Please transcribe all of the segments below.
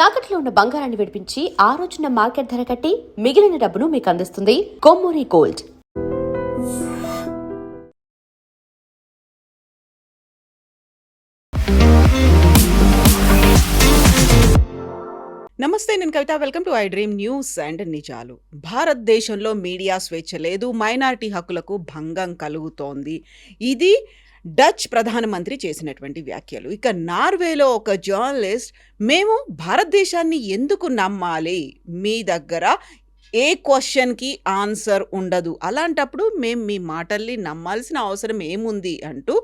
తాకట్లో ఉన్న బంగారాన్ని విడిపించి ఆ రోజున మార్కెట్ ధర కట్టి మిగిలిన డబ్బును మీకు అందిస్తుంది కొమ్మూరి గోల్డ్. నమస్తే, నేను Kavitha. Welcome to I dream news and నిజాలు. భారతదేశంలో మీడియా స్వేచ్ఛ లేదు, మైనారిటీ హక్కులకు భంగం కలుగుతోంది. ఇది డచ్ ప్రధానమంత్రి చేసినటువంటి వ్యాఖ్యలు. ఇక నార్వేలో ఒక జర్నలిస్ట్, మేము భారతదేశాన్ని ఎందుకు నమ్మాలి, మీ దగ్గర ఏ క్వశ్చన్కి ఆన్సర్ ఉండదు, అలాంటప్పుడు మేము మీ మాటల్ని నమ్మాల్సిన అవసరం ఏముంది అంటూ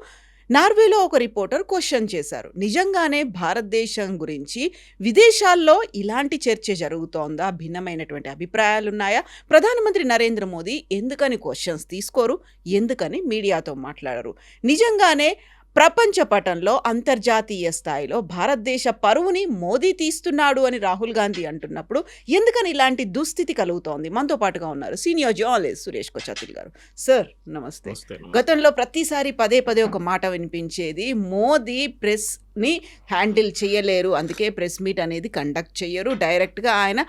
నార్వేలో ఒక రిపోర్టర్ క్వశ్చన్ చేశారు. నిజంగానే భారతదేశం గురించి విదేశాల్లో ఇలాంటి చర్చ జరుగుతోందా? భిన్నమైనటువంటి అభిప్రాయాలున్నాయా? ప్రధానమంత్రి నరేంద్ర మోదీ ఎందుకని క్వశ్చన్స్ తీసుకోరు? ఎందుకని మీడియాతో మాట్లాడరు? నిజంగానే ప్రపంచ పటంలో అంతర్జాతీయ స్థాయిలో భారతదేశ పరువుని మోదీ తీస్తున్నాడు అని రాహుల్ గాంధీ అంటున్నప్పుడు ఎందుకని ఇలాంటి దుస్థితి కలుగుతోంది? మనతో పాటుగా ఉన్నారు సీనియర్ జర్నలిస్ట్ సురేష్ కొచాతిల్ గారు. సార్ నమస్తే. గతంలో ప్రతిసారి పదే పదే ఒక మాట వినిపించేది, మోదీ ప్రెస్ని హ్యాండిల్ చేయలేరు, అందుకే ప్రెస్ మీట్ అనేది కండక్ట్ చేయరు, డైరెక్ట్గా ఆయన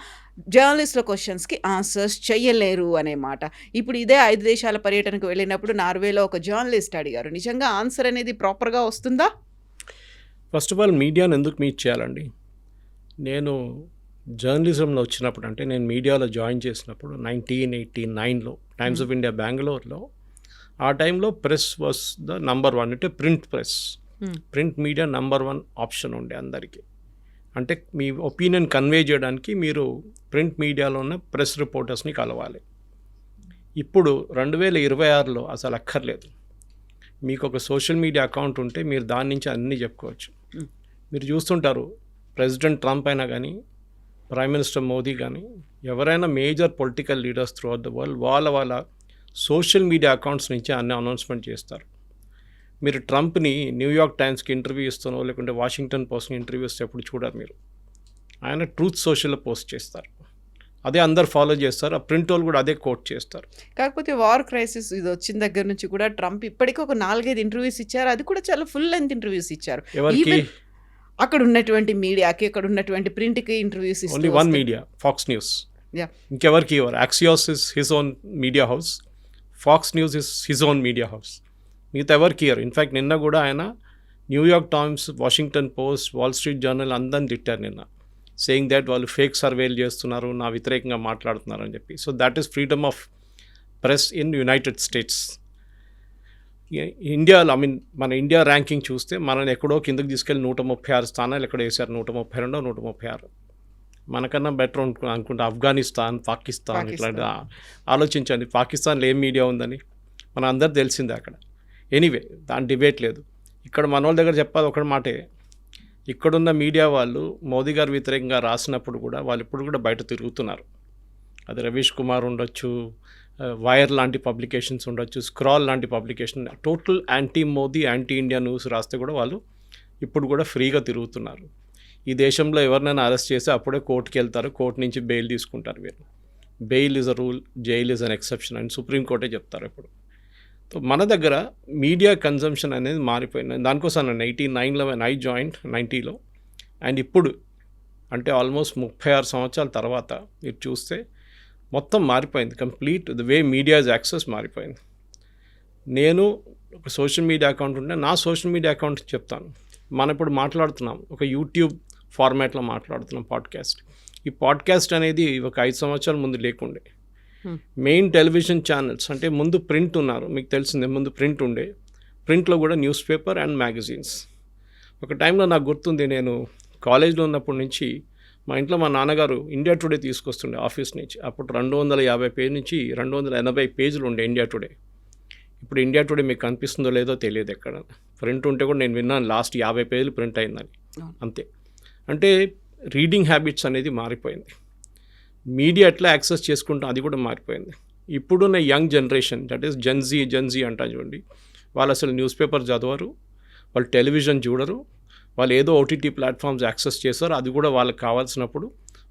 జర్నలిస్టుల క్వశ్చన్స్కి ఆన్సర్స్ చేయలేరు అనే మాట. ఇప్పుడు ఇదే 5 దేశాల పర్యటనకు వెళ్ళినప్పుడు నార్వేలో ఒక జర్నలిస్ట్ అడిగారు, నిజంగా ఆన్సర్ అనేది ప్రాపర్గా వస్తుందా? ఫస్ట్ ఆఫ్ ఆల్ మీడియాను ఎందుకు మీట్ చేయాలండి? నేను జర్నలిజంలో వచ్చినప్పుడు, అంటే నేను మీడియాలో జాయిన్ చేసినప్పుడు 1989లో టైమ్స్ ఆఫ్ ఇండియా బెంగళూరులో, ఆ టైంలో ప్రెస్ వాస్ ద నంబర్ 1. అంటే print press, print media number 1 option ఉండే అందరికీ. అంటే మీ ఒపీనియన్ కన్వే చేయడానికి మీరు ప్రింట్ మీడియాలో ఉన్న ప్రెస్ రిపోర్టర్స్ని కలవాలి. ఇప్పుడు 2026లో అసలు అక్కర్లేదు. మీకు ఒక సోషల్ మీడియా అకౌంట్ ఉంటే మీరు దాని నుంచి అన్నీ చెప్పుకోవచ్చు. మీరు చూస్తుంటారు, ప్రెసిడెంట్ ట్రంప్ అయినా కానీ, ప్రైమ్ మినిస్టర్ మోదీ కానీ, ఎవరైనా major political leaders through out the world వాళ్ళ సోషల్ మీడియా అకౌంట్స్ నుంచి అన్ని అనౌన్స్మెంట్ చేస్తారు. మీరు ట్రంప్ని న్యూయార్క్ టైమ్స్కి ఇంటర్వ్యూ ఇస్తానో లేకుంటే వాషింగ్టన్ పోస్ట్కి ఇంటర్వ్యూ ఇస్తే ఎప్పుడు చూడాలి మీరు. ఆయన ట్రూత్ సోషల్లో పోస్ట్ చేస్తారు, అదే అందరు ఫాలో చేస్తారు. ఆ ప్రింట్ వాళ్ళు కూడా అదే కోట్ చేస్తారు. కాకపోతే వార్ క్రైసిస్ ఇది వచ్చిన దగ్గర నుంచి కూడా ట్రంప్ ఇప్పటికీ ఒక 4-5 ఇంటర్వ్యూస్ ఇచ్చారు, అది కూడా చాలా ఫుల్ లెంత్ ఇంటర్వ్యూస్ ఇచ్చారు. ఎవరికి? అక్కడ ఉన్నటువంటి మీడియాకి, అక్కడ ఉన్నటువంటి ప్రింట్కి ఇంటర్వ్యూస్ ఇస్తారు. Only one media, Fox News. ఇంకెవరికి ఇవ్వరు. Axios is his own media house, Fox News is his own media house. మిగతా ఎవరికి ఇయ్యరు. ఇన్ఫ్యాక్ట్ నిన్న కూడా ఆయన New York Times, Washington Post, Wall Street Journal అందరిని తిట్టారు నిన్న, సేయింగ్ దాట్ వాళ్ళు ఫేక్ సర్వేలు చేస్తున్నారు, నా వ్యతిరేకంగా మాట్లాడుతున్నారు అని చెప్పి. So that is freedom of press in United states. ఇండియాలో మన ఇండియా ర్యాంకింగ్ చూస్తే మనల్ని ఎక్కడో కిందకి తీసుకెళ్ళి 136 స్థానాలు ఎక్కడ వేశారు, 132, 136. మనకన్నా బెటర్ అనుకుంటా ఆఫ్ఘనిస్తాన్, పాకిస్తాన్. ఇట్లాంటి ఆలోచించండి, పాకిస్తాన్లో ఏం మీడియా ఉందని మన అందరు తెలిసిందే అక్కడ. ఎనీవే, దాని డిబేట్ లేదు. ఇక్కడ మన వాళ్ళ దగ్గర చెప్పాలి ఒకటి మాటే, ఇక్కడున్న మీడియా వాళ్ళు మోదీ గారు వ్యతిరేకంగా రాసినప్పుడు కూడా వాళ్ళు ఇప్పుడు కూడా బయట తిరుగుతున్నారు. అది రవీష్ కుమార్ ఉండొచ్చు, వైర్ లాంటి పబ్లికేషన్స్ ఉండొచ్చు, స్క్రాల్ లాంటి publication, total anti Modi, anti India news రాస్తే కూడా వాళ్ళు ఇప్పుడు కూడా ఫ్రీగా తిరుగుతున్నారు. ఈ దేశంలో ఎవరినైనా అరెస్ట్ చేస్తే అప్పుడే కోర్టుకి వెళ్తారు, కోర్టు నుంచి బెయిల్ తీసుకుంటారు. వీళ్ళు bail is a rule, jail is an exception అని సుప్రీంకోర్టే చెప్తారు ఇప్పుడు. మన దగ్గర మీడియా కన్జంప్షన్ అనేది మారిపోయింది. దానికోసం నేను 89లో ఐ జాయిన్ 90లో, అండ్ ఇప్పుడు అంటే ఆల్మోస్ట్ 36 సంవత్సరాల తర్వాత మీరు చూస్తే మొత్తం మారిపోయింది. Complete the way medias access మారిపోయింది. నేను ఒక సోషల్ మీడియా అకౌంట్ ఉంటే నా సోషల్ మీడియా అకౌంట్ చెప్తాను. మనం ఇప్పుడు మాట్లాడుతున్నాం ఒక యూట్యూబ్ ఫార్మాట్లో మాట్లాడుతున్నాం, పాడ్కాస్ట్. ఈ పాడ్కాస్ట్ అనేది ఒక 5 సంవత్సరాల ముందు లేకుండే. మెయిన్ టెలివిజన్ ఛానల్స్ అంటే ముందు ప్రింట్ ఉన్నారు, మీకు తెలిసిందే, ముందు ప్రింట్ ఉండే. ప్రింట్లో కూడా న్యూస్ పేపర్ అండ్ మ్యాగజైన్స్. ఒక టైంలో నాకు గుర్తుంది, నేను కాలేజ్లో ఉన్నప్పటి నుంచి మా ఇంట్లో మా నాన్నగారు ఇండియా టుడే తీసుకొస్తుండే ఆఫీస్ నుంచి. అప్పుడు 250 పేజ్ నుంచి 280 పేజీలు ఉండే ఇండియా టుడే. ఇప్పుడు ఇండియా టుడే మీకు కనిపిస్తుందో లేదో తెలియదు ఎక్కడ. ప్రింట్ ఉంటే కూడా నేను విన్నాను లాస్ట్ 50 పేజీలు ప్రింట్ అయిందని, అంతే. అంటే రీడింగ్ హ్యాబిట్స్ అనేది మారిపోయింది. మీడియా ఎట్లా యాక్సెస్ చేసుకుంటాం అది కూడా మారిపోయింది. ఇప్పుడున్న young generation, that is Gen Z అంటా చూడండి, వాళ్ళు అసలు న్యూస్ పేపర్ చదవరు, వాళ్ళు టెలివిజన్ చూడరు, వాళ్ళు ఏదో ఓటీటీ ప్లాట్ఫామ్స్ యాక్సెస్ చేస్తారు. అది కూడా వాళ్ళకి కావాల్సినప్పుడు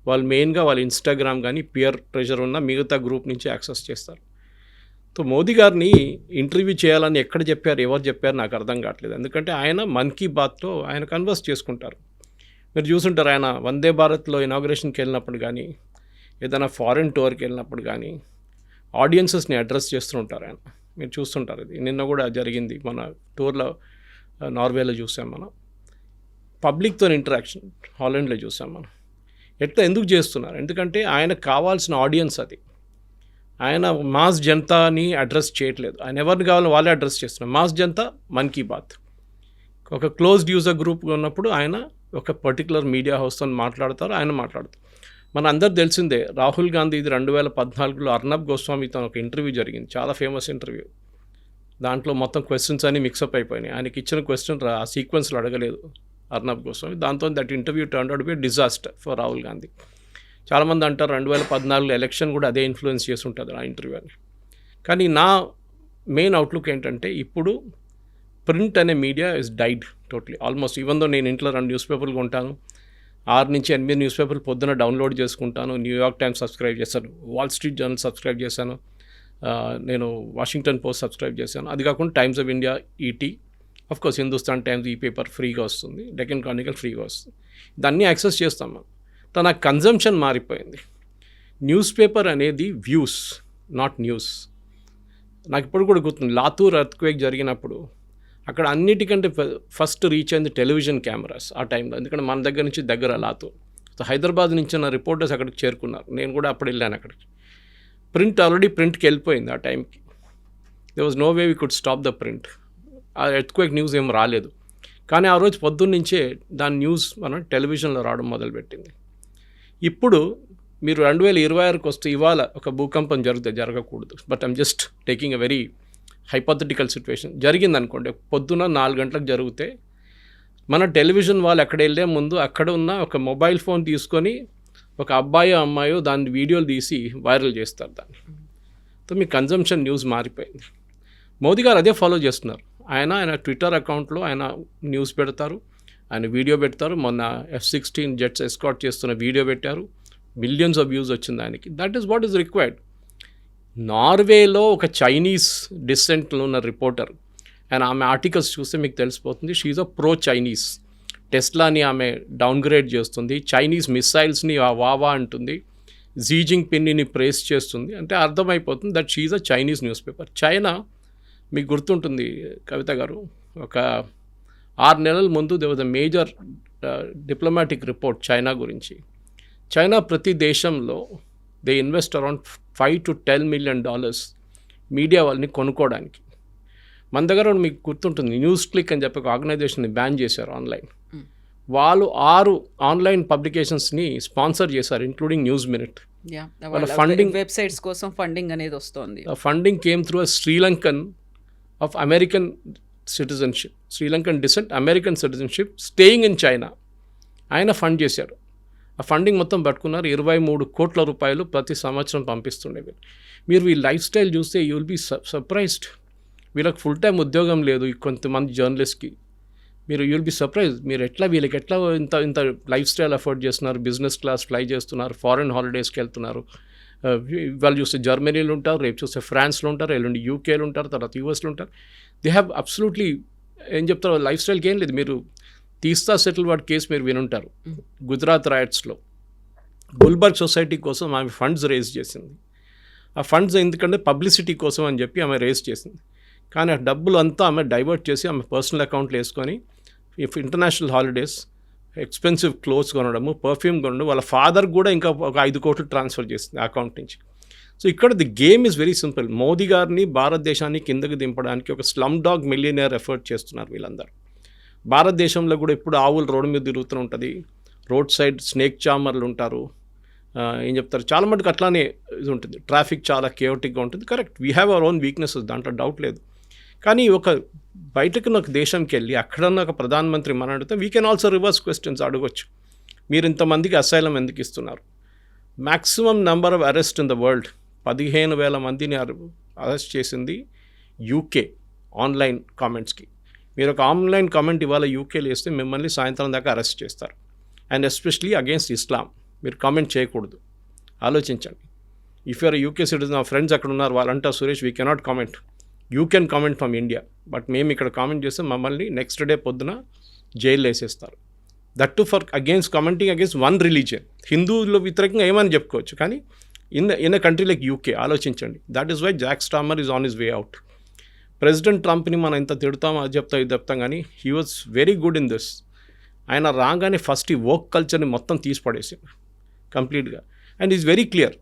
వాళ్ళు మెయిన్గా వాళ్ళు ఇన్స్టాగ్రామ్ కానీ పియర్ ప్రెషర్ ఉన్న మిగతా గ్రూప్ నుంచి యాక్సెస్ చేస్తారు. సో మోదీ గారిని ఇంటర్వ్యూ చేయాలని ఎక్కడ చెప్పారు, ఎవరు చెప్పారు నాకు అర్థం కావట్లేదు. ఎందుకంటే ఆయన మన్ కీ బాత్లో ఆయన కన్వర్స్ చేసుకుంటారు. మీరు చూసుంటారు ఆయన వందే భారత్లో ఇనాగ్రేషన్కి వెళ్ళినప్పుడు కానీ ఏదైనా ఫారిన్ టూర్కి వెళ్ళినప్పుడు కానీ ఆడియన్సెస్ని అడ్రస్ చేస్తూ ఉంటారు ఆయన. మీరు చూస్తుంటారు. ఇది నిన్న కూడా జరిగింది మన టూర్లో, నార్వేలో చూసాం మనం. పబ్లిక్తో ఇంటరాక్షన్ హాలండ్లో చూసాం మనం. ఎందుకు చేస్తున్నారు? ఎందుకంటే ఆయనకు కావాల్సిన ఆడియన్స్ అది. ఆయన మాస్ జనతాని అడ్రస్ చేయట్లేదు. ఆయన ఎవరిని కావాలో వాళ్ళే అడ్రస్ చేస్తున్నారు. మాస్ జనతా మన్ కీ బాత్. ఒక క్లోజ్డ్ యూజర్ గ్రూప్ ఉన్నప్పుడు ఆయన ఒక పర్టికులర్ మీడియా హౌస్తో మాట్లాడతారు, ఆయన మాట్లాడతారు. మన అందరు తెలిసిందే, రాహుల్ గాంధీది 2014లో అర్నబ్ గోస్వామితో ఒక ఇంటర్వ్యూ జరిగింది, చాలా ఫేమస్ ఇంటర్వ్యూ. దాంట్లో మొత్తం క్వశ్చన్స్ అన్నీ మిక్సప్ అయిపోయినాయి. ఆయనకి ఇచ్చిన క్వశ్చన్ ఆ సీక్వెన్స్లో అడగలేదు అర్నబ్ గోస్వామి. దాంతో that interview turn out be disaster for Rahul Gandhi. చాలామంది అంటారు 2014 ఎలక్షన్ కూడా అదే ఇన్ఫ్లుయెన్స్ చేసి ఉంటుంది ఆ ఇంటర్వ్యూని. కానీ నా మెయిన్ అవుట్లుక్ ఏంటంటే, ఇప్పుడు ప్రింట్ అనే media is died totally almost. Even though నేను ఇంట్లో 2 న్యూస్ పేపర్లు కొంటాను, 6 నుంచి 8 న్యూస్ పేపర్లు పొద్దున డౌన్లోడ్ చేసుకుంటాను. న్యూయార్క్ టైమ్స్ సబ్స్క్రైబ్ చేశాను, వాల్ స్ట్రీట్ జర్నల్ సబ్స్క్రైబ్ చేశాను, నేను వాషింగ్టన్ పోస్ట్ సబ్స్క్రైబ్ చేశాను. అది కాకుండా times of India, ET, of course Hindustan times ఈ పేపర్ ఫ్రీగా వస్తుంది, డెక్కన్ క్రానికల్ ఫ్రీగా వస్తుంది. దాన్ని యాక్సెస్ చేస్తాం మనం. నా కన్జంప్షన్ మారిపోయింది. న్యూస్ పేపర్ అనేది వ్యూస్, నాట్ న్యూస్. నాకు ఇప్పుడు కూడా గుర్తుంది, లాతూర్ ఎర్త్క్వేక్ జరిగినప్పుడు అక్కడ అన్నిటికంటే ఫస్ట్ రీచ్ అయింది టెలివిజన్ కెమెరాస్ ఆ టైంలో. ఎందుకంటే మన దగ్గర నుంచి దగ్గర లాతూర్. సో హైదరాబాద్ నుంచి నా రిపోర్టర్స్ అక్కడికి చేరుకున్నారు, నేను కూడా అప్పుడు వెళ్ళాను అక్కడికి. ప్రింట్ ఆల్రెడీ ప్రింట్కి వెళ్ళిపోయింది ఆ టైంకి. There was no way we could stop the print. ఆ ఎర్త్క్వేక్ న్యూస్ ఏం రాలేదు. కానీ ఆ రోజు పొద్దున్నుంచే దాని న్యూస్ మనం టెలివిజన్లో రావడం మొదలుపెట్టింది. ఇప్పుడు మీరు 2026కి వస్తే ఇవాళ ఒక భూకంపం జరగకూడదు, but I'm just taking a very hypothetical situation. జరిగిందనుకోండి, పొద్దున 4 గంటలకు జరిగితే మన టెలివిజన్ వాళ్ళు ఎక్కడ వెళ్ళే ముందు అక్కడ ఉన్న ఒక మొబైల్ ఫోన్ తీసుకొని ఒక అబ్బాయో అమ్మాయో దాని వీడియోలు తీసి వైరల్ చేస్తారు దాన్ని. సో మీ కన్జంప్షన్ న్యూస్ మారిపోయింది. మోదీ గారు అదే ఫాలో చేస్తున్నారు. ఆయన ట్విట్టర్ అకౌంట్లో ఆయన న్యూస్ పెడతారు, ఆయన వీడియో పెడతారు. మొన్న F-16 జెట్స్ ఎస్కాట్ చేస్తున్న వీడియో పెట్టారు, మిలియన్స్ ఆఫ్ వ్యూస్ వచ్చింది ఆయనకి. That is what is required. నార్వేలో ఒక చైనీస్ డిసెంట్లో ఉన్న రిపోర్టర్, అండ్ ఆమె ఆర్టికల్స్ చూస్తే మీకు తెలిసిపోతుంది, షీఈ్ అ ప్రో చైనీస్. టెస్లాని ఆమె డౌన్గ్రేడ్ చేస్తుంది, చైనీస్ మిసైల్స్ని వావా అంటుంది, జీ జిన్పింగ్ని ప్రేస్ చేస్తుంది. అంటే అర్థమైపోతుంది that she a Chinese newspaper. China మీకు గుర్తుంటుంది కవిత గారు, ఒక 6 నెలల ముందు there was a major diplomatic report China గురించి. చైనా ప్రతి దేశంలో they invest around $5 to $10 million media వాళ్ళని కొనుక్కోవడానికి. మన దగ్గర మీకు గుర్తుంటుంది, న్యూస్ క్లిక్ అని చెప్పి ఒక ఆర్గనైజేషన్ని బ్యాన్ చేశారు ఆన్లైన్. వాళ్ళు 6 ఆన్లైన్ పబ్లికేషన్స్ని స్పాన్సర్ చేశారు, ఇంక్లూడింగ్ న్యూస్ మినిట్. వాళ్ళ ఫండింగ్, వెబ్సైట్స్ కోసం ఫండింగ్ అనేది వస్తుంది. Funding came through a Sri Lankan of American citizenship, Sri Lankan descent, American citizenship, staying in China. ఆయన ఫండ్ చేశారు. ఆ ఫండింగ్ మొత్తం పట్టుకున్నారు. 23 కోట్ల రూపాయలు ప్రతి సంవత్సరం పంపిస్తుండేవి. మీరు ఈ లైఫ్ స్టైల్ చూస్తే యూ విల్ బీ సర్ప్రైజ్డ్. వీళ్ళకి ఫుల్ టైం ఉద్యోగం లేదు కొంతమంది జర్నలిస్ట్కి. You will be surprise. వీళ్ళకి ఎట్లా ఇంత లైఫ్ స్టైల్ అఫోర్డ్ చేస్తున్నారు, బిజినెస్ క్లాస్ ఫ్లై చేస్తున్నారు, ఫారెన్ హాలిడేస్కి వెళ్తున్నారు. వాళ్ళు చూస్తే జర్మనీలో ఉంటారు, రేపు చూస్తే ఫ్రాన్స్లో ఉంటారు, ఎల్లుండి యూకేలో ఉంటారు, తర్వాత యూఎస్లో ఉంటారు. దే హ్యావ్ అబ్సల్యూట్లీ, ఏం చెప్తారు, లైఫ్ స్టైల్కి ఏం లేదు. మీరు తీస్తా సెటిల్వాడ్ కేసు మీరు వినుంటారు, గుజరాత్ రైట్స్లో గుల్బర్గ్ సొసైటీ కోసం ఆమె ఫండ్స్ రేజ్ చేసింది. ఆ ఫండ్స్ ఎందుకంటే పబ్లిసిటీ కోసం అని చెప్పి ఆమె రేజ్ చేసింది. కానీ ఆ డబ్బులు అంతా ఆమె డైవర్ట్ చేసి ఆమె పర్సనల్ అకౌంట్లో వేసుకొని ఇంటర్నేషనల్ హాలిడేస్, ఎక్స్పెన్సివ్ క్లోత్స్ కొనడము, పర్ఫ్యూమ్ కొనడం, వాళ్ళ ఫాదర్ కూడా ఇంకా ఒక 5 కోట్లు ట్రాన్స్ఫర్ చేసింది ఆ అకౌంట్ నుంచి. సో ఇక్కడ the game is very simple. Modi గారిని భారతదేశాన్ని కిందకి దింపడానికి ఒక స్లమ్ డాగ్ మిలియనియర్ ఎఫర్ట్ చేస్తున్నారు వీళ్ళందరూ. భారతదేశంలో కూడా ఇప్పుడు ఆవులు రోడ్డు మీద తిరుగుతూ ఉంటుంది, రోడ్ సైడ్ స్నేక్ చామర్లు ఉంటారు, ఏం చెప్తారు, చాలా మటుకు అట్లానే ఇది ఉంటుంది. ట్రాఫిక్ చాలా కేయోటిక్గా ఉంటుంది. Correct, we have our own weaknesses, దాంట్లో డౌట్ లేదు. కానీ ఒక బయటకు ఒక దేశంకి వెళ్ళి అక్కడన్న ఒక ప్రధానమంత్రి మన అడిగితే we can also reverse questions అడగొచ్చు. మీరు ఇంతమందికి అసైలం ఎందుకు ఇస్తున్నారు? Maximum number of arrest in the world 15,000 మందిని అరెస్ట్ చేసింది యూకే ఆన్లైన్ కామెంట్స్కి. మీరు ఒక ఆన్లైన్ కామెంట్ ఇవాళ యూకేలో వేస్తే మిమ్మల్ని సాయంత్రం దాకా అరెస్ట్ చేస్తారు. అండ్ ఎస్పెషలీ అగేన్స్ట్ ఇస్లాం మీరు కామెంట్ చేయకూడదు. ఆలోచించండి. ఇఫ్ యూఆర్ యూకే సిటిజన్, నా ఫ్రెండ్స్ అక్కడ ఉన్నారు, వాళ్ళంటా Suresh we cannot comment, you can comment from India, but మేము ఇక్కడ కామెంట్ చేస్తే మమ్మల్ని నెక్స్ట్ డే పొద్దున జైల్లో వేసేస్తారు. That too for against commenting against one religion. హిందువుల వ్యతిరేకంగా ఏమని చెప్పుకోవచ్చు, కానీ in a country like UK ఆలోచించండి. That is why Jack Starmer is on his way out. President ట్రంప్ని మనం ఎంత తిడతాం, అది చెప్తాం, ఇది చెప్తాం, కానీ he was very good in this. ఆయన రాగానే ఫస్ట్ ఈ వర్క్ కల్చర్ని మొత్తం తీసి పడేసాడు కంప్లీట్గా. And is very clear.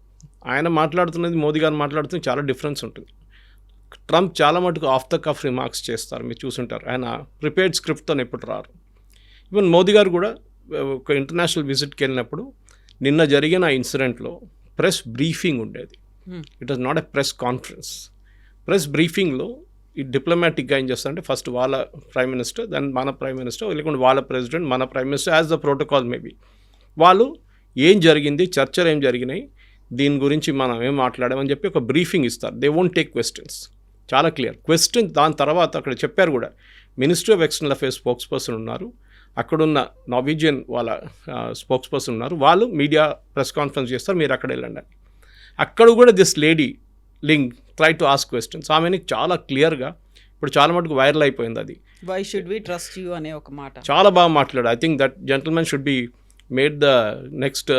ఆయన మాట్లాడుతున్నది, మోదీ గారు మాట్లాడుతున్నది చాలా డిఫరెన్స్ ఉంటుంది. ట్రంప్ చాలా మటుకు ఆఫ్ ద కఫ్ రిమార్క్స్ చేస్తారు, మీరు చూసుంటారు. ఆయన ప్రిపేర్డ్ స్క్రిప్ట్తో ఎప్పుడు రారు. ఈవెన్ మోదీ గారు కూడా ఒక ఇంటర్నేషనల్ విజిట్కి వెళ్ళినప్పుడు నిన్న జరిగిన ఇన్సిడెంట్లో ప్రెస్ బ్రీఫింగ్ ఉండేది. It was not a press conference. Press బ్రీఫింగ్లో ఈ డిప్లొమాటిక్గా ఏం చేస్తారంటే ఫస్ట్ వాళ్ళ ప్రైమ్ మినిస్టర్, దెన్ మన ప్రైమ్ మినిస్టర్, లేకుంటే వాళ్ళ ప్రెసిడెంట్, మన prime minister, as the protocol maybe, వాళ్ళు ఏం జరిగింది, చర్చలు ఏం జరిగినాయి, దీని గురించి మనం ఏం మాట్లాడామని చెప్పి ఒక బ్రీఫింగ్ ఇస్తారు. They won't take questions. చాలా క్లియర్ క్వశ్చన్. దాని తర్వాత అక్కడ చెప్పారు కూడా, ministry of external affairs spokes person ఉన్నారు, అక్కడున్న నార్వీజియన్ వాళ్ళ స్పోక్స్ పర్సన్ ఉన్నారు, వాళ్ళు మీడియా ప్రెస్ కాన్ఫరెన్స్ చేస్తారు, మీరు అక్కడ వెళ్ళండి అని. అక్కడ కూడా this lady link try to ask questions. ఆమెని చాలా క్లియర్గా ఇప్పుడు చాలా మటుకు వైరల్ అయిపోయింది అది. Why should we trust you అనే ఒక మాట చాలా బాగా మాట్లాడు. I think that gentlemen should be made the next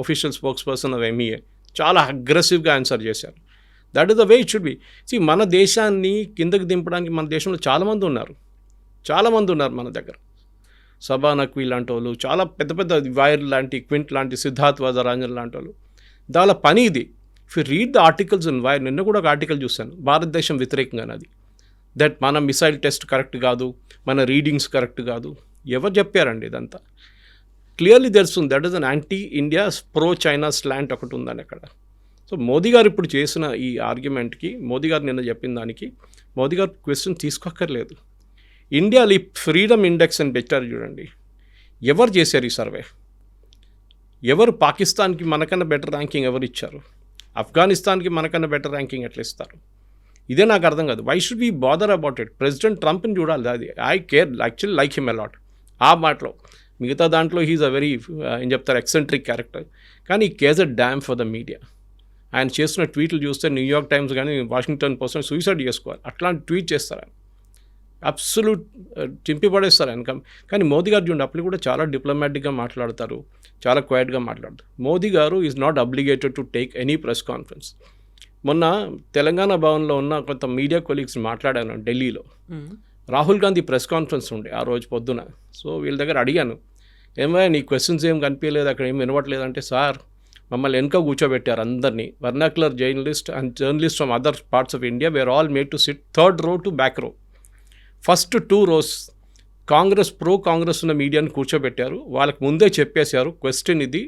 official spokesperson of MEA. చాలా అగ్రెసివ్గా ఆన్సర్ చేశారు. That is the way it should be. See, మన దేశాన్ని కిందకి దింపడానికి మన దేశంలో చాలామంది ఉన్నారు మన దగ్గర. సభా నక్వీ లాంటి వాళ్ళు, చాలా పెద్ద పెద్ద వైర్ లాంటి, క్వింట్ లాంటి, సిద్ధార్థ్ వజరాంజన్ లాంటి వాళ్ళు. దాని పని ఇది. If you read the articles in wire, నిన్న కూడా ఒక ఆర్టికల్ చూశాను భారతదేశం వ్యతిరేకంగా, అది దట్ మన మిసైల్ టెస్ట్ కరెక్ట్ కాదు, మన రీడింగ్స్ కరెక్ట్ కాదు. ఎవరు చెప్పారండి ఇదంతా? క్లియర్లీ తెలుస్తుంది that is an anti India pro China slant ఒకటి ఉందని అక్కడ. సో మోదీ గారు ఇప్పుడు చేసిన ఈ ఆర్గ్యుమెంట్కి, మోదీ గారు నిన్న చెప్పిన దానికి మోదీ గారు క్వశ్చన్ తీసుకోక్కర్లేదు. ఇండియాలో ఈ ఫ్రీడమ్ ఇండెక్స్ అని పెట్టారు చూడండి, ఎవరు చేశారు ఈ సర్వే? ఎవరు పాకిస్తాన్కి మనకన్నా బెటర్ ర్యాంకింగ్ ఎవరు ఇచ్చారు? ఆఫ్ఘనిస్తాన్కి మనకన్నా బెటర్ ర్యాంకింగ్ ఎట్లా ఇస్తారు? ఇదే నాకు అర్థం కాదు. Why should be bother about it? President ట్రంప్ని చూడాలి. అది I care actually like him a lot ఆ మాటలో. మిగతా దాంట్లో హీఈస్ అ వెరీ ఏం చెప్తారు, ఎక్సెంట్రిక్ క్యారెక్టర్. కానీ ఈ cage a dam for the media. ఆయన చేస్తున్న ట్వీట్లు చూస్తే న్యూయార్క్ టైమ్స్ కానీ వాషింగ్టన్ పోస్ట్ సూసైడ్ చేసుకోవాలి, అట్లాంటి ట్వీట్ చేస్తారు ఆయన. అబ్సల్యూట్ చింపి పడేస్తారు ఆయన. కానీ మోదీ గారు చూడండి, అప్పుడు కూడా చాలా డిప్లొమాటిక్గా మాట్లాడతారు, చాలా క్వైట్గా మాట్లాడతారు. మోదీ గారు is not obligated to take any press conference. మొన్న తెలంగాణ భవన్లో ఉన్న కొంత మీడియా కొలీగ్స్ మాట్లాడాను ఢిల్లీలో. రాహుల్ గాంధీ ప్రెస్ కాన్ఫరెన్స్ ఉండే ఆ రోజు పొద్దున. సో వీళ్ళ దగ్గర అడిగాను, ఏమయ్యా నీ క్వశ్చన్స్ ఏం కనిపించలేదు, అక్కడ ఏం వినవట్లేదు అంటే, సార్ మమ్మల్ని వెనుక కూర్చోబెట్టారు అందరినీ. Vernacular journalist and journalist from other parts of India where all made to SIT third row to back రో. ఫస్ట్ 2 rows కాంగ్రెస్ ఉన్న మీడియాని కూర్చోబెట్టారు. వాళ్ళకి ముందే చెప్పేశారు క్వశ్చన్ ఇది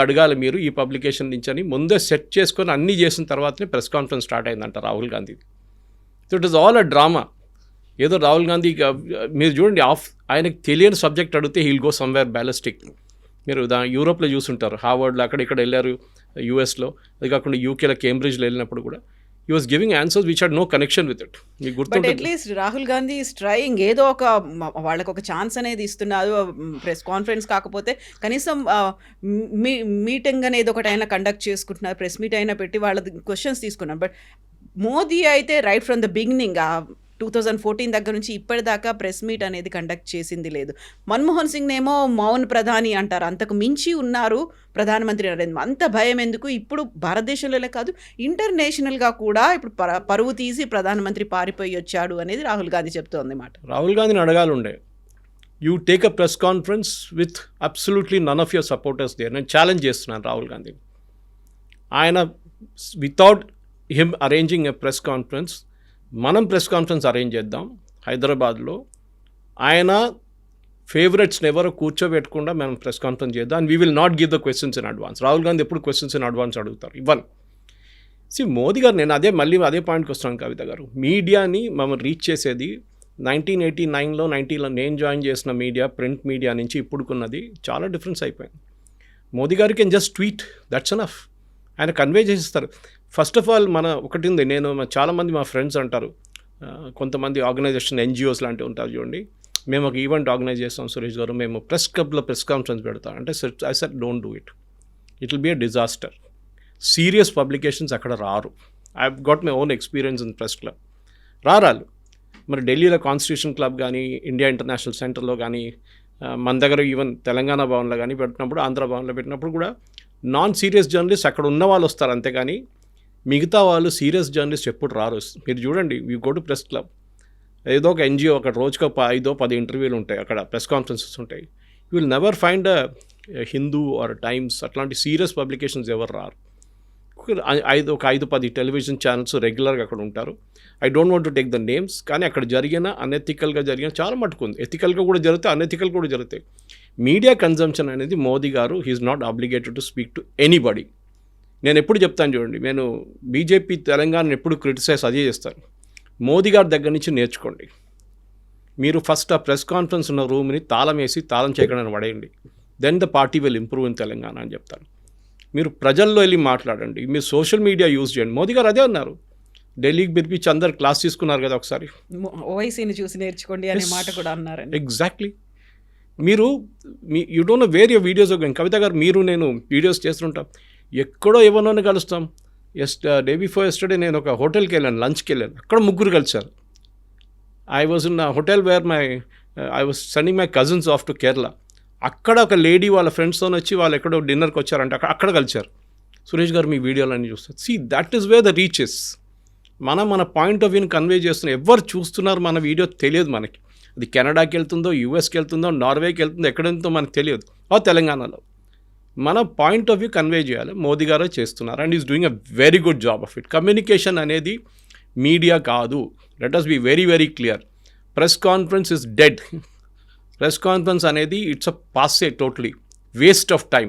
అడగాలి మీరు ఈ పబ్లికేషన్ నుంచి అని ముందే సెట్ చేసుకొని అన్నీ చేసిన తర్వాతనే ప్రెస్ కాన్ఫరెన్స్ స్టార్ట్ అయిందంట Rahul Gandhi. So it is all a drama. ఏదో రాహుల్ గాంధీ మీరు చూడండి, ఆయనకు తెలియని సబ్జెక్ట్ అడిగితే హీల్ గో సమ్వేర్ బ్యాలిస్టిక్. మీరు యూరోప్లో చూసుంటారు, హార్వర్డ్లో అక్కడ ఇక్కడ వెళ్ళారు, యూఎస్లో, అది కాకుండా యూకేలో కేంబ్రిడ్జ్లో వెళ్ళినప్పుడు కూడా he was giving answers which had no connection with it. But at least Rahul Gandhi is trying, ఏదో ఒక వాళ్ళకి ఒక ఛాన్స్ అనేది ఇస్తున్నారు. ప్రెస్ కాన్ఫరెన్స్ కాకపోతే కనీసం మీటింగ్ అనేది ఒకటి అయినా కండక్ట్ చేసుకుంటున్నారు, ప్రెస్ మీట్ అయినా పెట్టి వాళ్ళ క్వశ్చన్స్ తీసుకున్నారు. బట్ మోదీ అయితే రైట్ ఫ్రమ్ ద బిగినింగ్ 2014 దగ్గర నుంచి ఇప్పటిదాకా ప్రెస్ మీట్ అనేది కండక్ట్ చేసింది లేదు. మన్మోహన్ సింగ్ ఏమో మౌన్ ప్రధాని అంటారు, అంతకు మించి ఉన్నారు ప్రధానమంత్రి నరేంద్ర. అంత భయం ఎందుకు? ఇప్పుడు భారతదేశంలోనే కాదు, ఇంటర్నేషనల్గా కూడా ఇప్పుడు పరువు తీసి ప్రధానమంత్రి పారిపోయి వచ్చాడు అనేది రాహుల్ గాంధీ చెప్తోంది మాట. రాహుల్ గాంధీని అడగాలి ఉండే, you take a press conference with absolutely none of your supporters there. నేను ఛాలెంజ్ చేస్తున్నాను రాహుల్ గాంధీని. ఆయన without him arranging a press conference, మనం ప్రెస్ కాన్ఫరెన్స్ అరేంజ్ చేద్దాం హైదరాబాద్లో. ఆయన ఫేవరెట్స్ని ఎవరో కూర్చోబెట్టకుండా మనం ప్రెస్ కాన్ఫరెన్స్ చేద్దాం. And we will not give the questions in advance. Rahul Gandhi ఎప్పుడు క్వశ్చన్స్ ఇన్ అడ్వాన్స్ అడుగుతారు, ఇవ్వను. మోదీ గారు, నేను అదే పాయింట్కి వస్తున్నాను కవిత గారు. మీడియాని మనం రీచ్ చేసేది 1989లో 90లో నేను జాయిన్ చేసిన మీడియా, ప్రింట్ మీడియా నుంచి ఇప్పుడుకున్నది చాలా డిఫరెన్స్ అయిపోయింది. మోదీ గారికి జస్ట్ ట్వీట్, దట్స్ ఎనఫ్. ఆయన కన్వే చేసేస్తారు. ఫస్ట్ ఆఫ్ ఆల్ ఒకటి ఉంది, నేను చాలామంది మా ఫ్రెండ్స్ అంటారు, కొంతమంది ఆర్గనైజేషన్ ఎన్జిఓస్ లాంటివి ఉంటారు చూడండి, మేము ఒక ఈవెంట్ ఆర్గనైజ్ చేస్తాం సురేష్ గారు, మేము ప్రెస్ క్లబ్లో ప్రెస్ కాన్ఫరెన్స్ పెడతాం అంటే, I said don't do it, it will be a disaster. Serious publications అక్కడ రారు. I have got my own experience in press club. రారాలు మరి ఢిల్లీలో కాన్స్టిట్యూషన్ క్లబ్ కానీ, ఇండియా ఇంటర్నేషనల్ సెంటర్లో కానీ, మన దగ్గర ఈవెన్ తెలంగాణ భవన్లో కానీ పెట్టినప్పుడు, ఆంధ్ర భవన్లో పెట్టినప్పుడు కూడా నాన్ సీరియస్ జర్నలిస్ట్ అక్కడ ఉన్న వాళ్ళు వస్తారు అంతేగాని మిగతా వాళ్ళు సీరియస్ జర్నలిస్ట్ ఎప్పుడు రారు. మీరు చూడండి, you go to press club, ఏదో ఒక ఎన్జిఓ ఒక రోజుకు 5-10 ఇంటర్వ్యూలు ఉంటాయి, అక్కడ ప్రెస్ కాన్ఫరెన్సెస్ ఉంటాయి. You will never find Hindu or Times అట్లాంటి సీరియస్ పబ్లికేషన్స్ ఎవరు రారు. ఒక 5-10 టెలివిజన్ ఛానల్స్ రెగ్యులర్గా అక్కడ ఉంటారు. I don't want to take the names, కానీ అక్కడ జరిగిన అనెథికల్గా జరిగిన చాలా మటుకు ఉంది. ఎథికల్గా కూడా జరుగుతాయి, అనెథికల్ కూడా జరుగుతాయి. మీడియా కన్జంప్షన్ అనేది మోదీ గారు he's not obligated to speak to anybody. నేను ఎప్పుడు చెప్తాను చూడండి, నేను బీజేపీ తెలంగాణను ఎప్పుడు క్రిటిసైజ్ అదే చేస్తాను. మోదీ గారి దగ్గర నుంచి నేర్చుకోండి. మీరు ఫస్ట్ ఆ ప్రెస్ కాన్ఫరెన్స్ ఉన్న రూమ్ని తాళం వేసి తాళం చేయకుండా పడేయండి. Then the party will improve in Telangana అని చెప్తాను. మీరు ప్రజల్లో వెళ్ళి మాట్లాడండి, మీరు సోషల్ మీడియా యూజ్ చేయండి. మోదీ గారు అదే అన్నారు, ఢిల్లీకి పిలిపించి అందరు క్లాస్ తీసుకున్నారు కదా ఒకసారి, ఓవైసీని చూసి నేర్చుకోండి అనే మాట కూడా అన్నారు. ఎగ్జాక్ట్లీ. మీరు you don't know where your videos are going. Kavitha garu, మీరు నేను వీడియోస్ చేస్తుంటాం, ఎక్కడో ఎవరినోని కలుస్తాం. డే బిఫోర్ ఎస్టర్డే నేను ఒక హోటల్కి వెళ్ళాను, లంచ్కి వెళ్ళాను, అక్కడ ముగ్గురు కలిసారు. I was in hotel where I was sending my cousins off to Kerala. అక్కడ ఒక లేడీ వాళ్ళ ఫ్రెండ్స్తో వచ్చి వాళ్ళు ఎక్కడో డిన్నర్కి వచ్చారంటే అక్కడ కలిసారు. సురేష్ గారు మీ వీడియోలన్నీ చూస్తారు. See that is where the reaches. మన పాయింట్ ఆఫ్ వ్యూని కన్వే చేస్తున్నాం. ఎవరు చూస్తున్నారు మన వీడియో తెలియదు మనకి. అది కెనడాకి వెళ్తుందో, యూఎస్కి వెళ్తుందో, నార్వేకి వెళ్తుందో, ఎక్కడ వెళ్తుందో మనకు తెలియదు. తెలంగాణలో మన పాయింట్ ఆఫ్ వ్యూ కన్వే చేయాలి. మోదీ గారు చేస్తున్నారు and is doing a very good job of it. Communication అనేది మీడియా కాదు. Let us be very very clear. Press conference is dead. Press conference అనేది it's a passe, totally waste of time.